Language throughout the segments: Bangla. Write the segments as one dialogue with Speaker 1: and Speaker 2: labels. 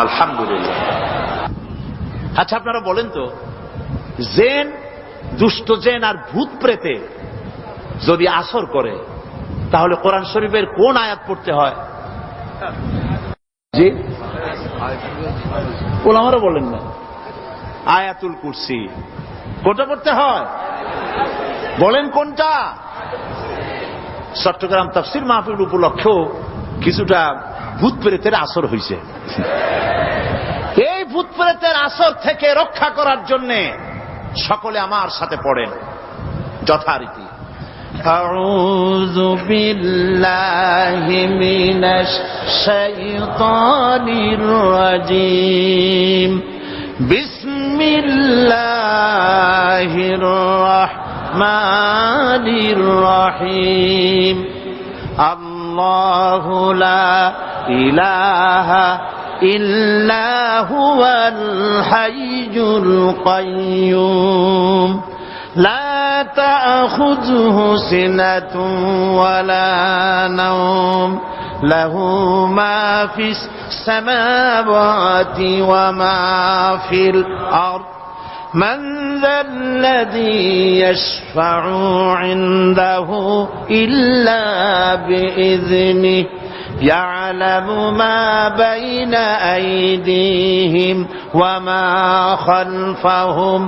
Speaker 1: আলহামদুলিল্লাহ। আচ্ছা, আপনারা বলেন তো, জেন, দুষ্ট জেন আর ভূত প্রেতে যদি আসর করে, তাহলে কোরআন শরীফের কোন আয়াত পড়তে হয়? জি, ওলামারা বলেন না, আয়াতুল কুরসি। কোনটা পড়তে হয়? বলেন কোনটা? চট্টগ্রাম তাফসীর মাহফিল উপলক্ষেও কিছুটা ভূত প্রেতের আসর হয়েছে। এই ভূত প্রেতের আসর থেকে রক্ষা করার জন্য সকলে আমার সাথে পড়েন যথারীতি।
Speaker 2: আউযু বিল্লাহি মিনাশ শাইতানির রাজীম। বিসমিল্লাহির রাহমানির রাহিম। আল্লাহু লা ইলাহা ইল্লা হুয়াল হাইয়ুল কাইয়্যুম লা তা'খুযুহু সিনাতুন ওয়ালা নাওম লাহু মা ফিস সামাওয়াতি ওয়া মা ফিল আরদ من ذا الذي يشفع عنده إلا بإذنه يعلم ما بين أيديهم وما خلفهم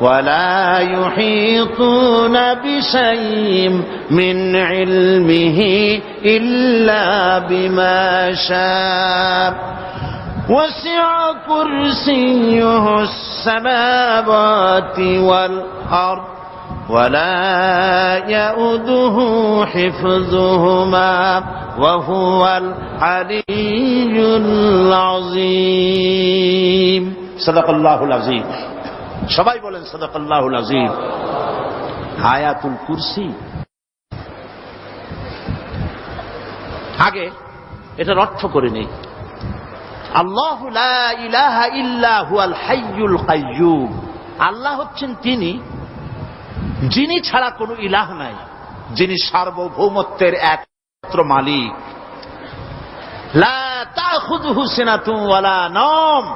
Speaker 2: ولا يحيطون بشيء من علمه إلا بما شاء وسع كرسيه السماوات والأرض ولا يؤوده حفظهما وهو العلي العظيم
Speaker 1: সাদাকাল্লাহুল আযীম। সবাই বলেন সাদাকাল্লাহুল আযীম। আয়াতুল কুরসি, আগে এটার অর্থ করে নেই। আল্লাহু লা ইলাহা ইল্লা হুয়াল হাইয়ুল কাইয়্যুম। আল্লাহ হচ্ছেন তিনি যিনি ছাড়া কোনো ইলাহ নাই, যিনি সার্বভৌমত্বের একমাত্র মালিক। লা তা'খুযুহু সিনাতুন ওয়ালা নাওম,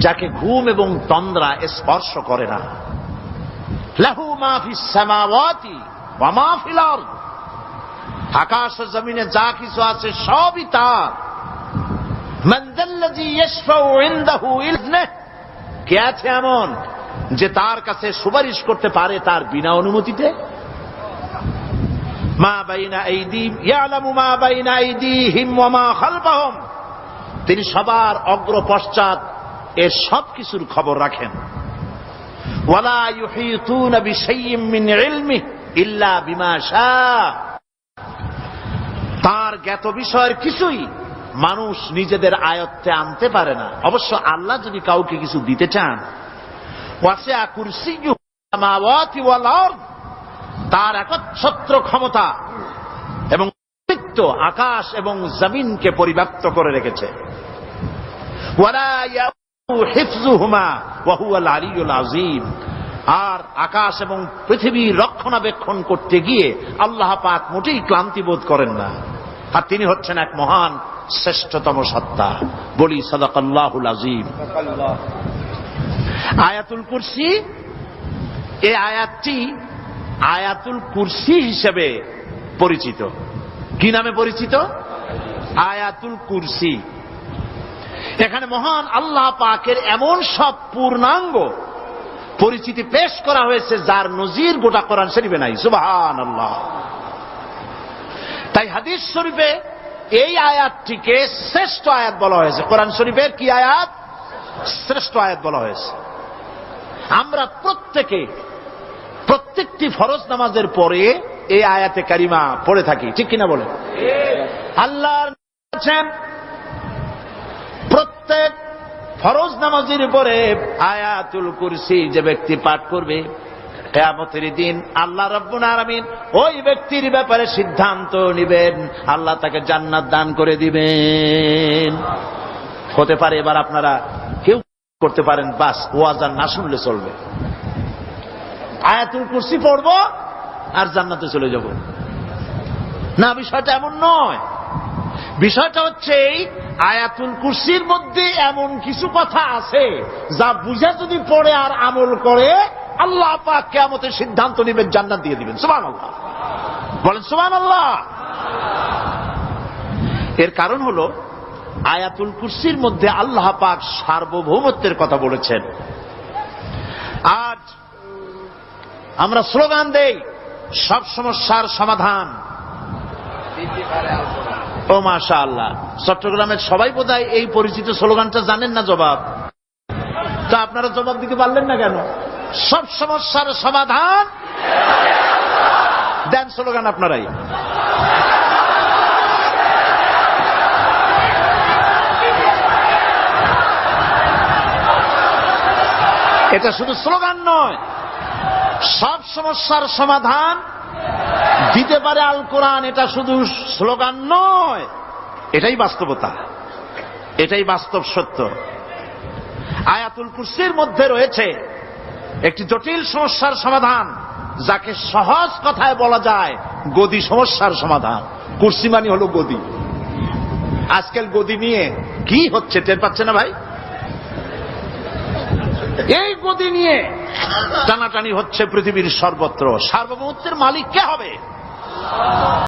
Speaker 1: যাকে ঘুম এবং তন্দ্রা স্পর্শ করে না। লাহু মা ফিস সামাওয়াতি ওয়া মা ফিল আরদ, আকাশ ও জমিনে যা কিছু আছে সবই তার। মান যাল্লাযী ইয়াশফাউ ইনদাহু ইযনিহি, কে আছে এমন যে তার কাছে সুপারিশ করতে পারে তার বিনা অনুমতিতে? মা বাইনা আইদিহিম ইয়ালামু মা বাইনা আইদিহিম ওয়া মা খালফাহুম, তিনি সবার অগ্র পশ্চাৎ এর সবকিছুর খবর রাখেন। ওয়ালা ইউহিতুনা বিশাইইম মিন ইলমিহি ইল্লা বিমা শাআ, তার জ্ঞাত বিষয়ের কিছুই মানুষ নিজেদের আয়ত্তে আনতে পারে না। অবশ্য আল্লাহ যদি কাউকে কিছু দিতে চান, ওয়াসিআ কুরসিয়্যুহু সামাওয়াতি ওয়াল আরদ, তার একচ্ছত্র ক্ষমতা এবং কর্তৃত্ব আকাশ এবং জমিনকে পরিব্যাপ্ত করে রেখেছে। ওয়ালা ইয়াউদুহু হিফযুহুমা ওয়া হুয়াল আলিয়্যুল আযীম, আর আকাশ এবং পৃথিবীর রক্ষণাবেক্ষণ করতে গিয়ে আল্লাহ পাক মোটেই ক্লান্তি বোধ করেন না। আর তিনি হচ্ছেন এক মহান শ্রেষ্ঠতম সত্তা। বলি সাদাকাল্লাহুল আযীম। আয়াতুল কুরসি, এই আয়াতটি আয়াতুল কুরসি হিসেবে পরিচিত। কি নামে পরিচিত? আয়াতুল কুরসি। এখানে মহান আল্লাহ পাকের এমন সব পূর্ণাঙ্গ পরিচিতি পেশ করা হয়েছে যার নজির গোটা কোরআন শরীফে নাই। সুবহানাল্লাহ। তাই হাদিস শরীফে এই আয়াতটিকে শ্রেষ্ঠ আয়াত বলা হয়েছে। কোরআন শরীফের কি আয়াত? শ্রেষ্ঠ আয়াত বলা হয়েছে। আমরা প্রত্যেকটি ফরজ নামাজের পরে এই আয়াতে কারিমা পড়ে থাকি, ঠিক কিনা বলেন? আল্লাহ প্রত্যেক ফরজ নামাজের পরে আয়াতুল কুরসি যে ব্যক্তি পাঠ করবে, কিয়ামতের দিন আল্লাহ রাব্বুল আলামিন ওই ব্যক্তির ব্যাপারে সিদ্ধান্ত নেবেন, আল্লাহ তাকে জান্নাত দান করে দিবেন। হতে পারে এবার আপনারা কেউ করতে পারেন, বাস ওয়াজ আর না শুনলে চলবে, আয়াতুল কুরসি পড়বো আর জান্নাতে চলে যাব। না, বিষয়টা এমন নয়। বিষয়টা হচ্ছে আয়াতুল কুরসির মধ্যে এমন কিছু কথা আছে যা বুঝে যদি পড়ে আর আমল করে আল্লাহ পাক কিয়ামতের সিদ্ধান্ত নেবেন, জান্নাত দিয়ে দিবেন। সুবহানাল্লাহ, বলেন সুবহানাল্লাহ। এর কারণ হলো আয়াতুল কুরসির মধ্যে আল্লাহ পাক সার্বভৌমত্বের কথা বলেছেন। আজ আমরা স্লোগান দেই সব সমস্যার সমাধান। ও মাশাআল্লাহ, চট্টগ্রামের সবাই বোধহয় এই পরিচিত স্লোগানটা জানেন না। জবাব তা আপনারা জবাব দিতে পারলেন না কেন? সব সমস্যার সমাধান দেন স্লোগান আপনারাই। এটা শুধু স্লোগান নয়, সব সমস্যার সমাধান দিতে পারে আল কোরআন। এটা শুধু স্লোগান নয়, এটাই বাস্তবতা, এটাই বাস্তব সত্য। আয়াতুল কুরসির মধ্যে রয়েছে একটি জটিল সমস্যার সমাধান, যাকে সহজ কথায় বলা যায় গদি সমস্যার সমাধান। কুরসি মানে হলো গদি। আজকাল গদি নিয়ে কি হচ্ছে টের পাচ্ছে না ভাই? এই গদি নিয়ে টানাটানি হচ্ছে পৃথিবীর সর্বত্র। সার্বভৌমত্বের মালিক কে হবে?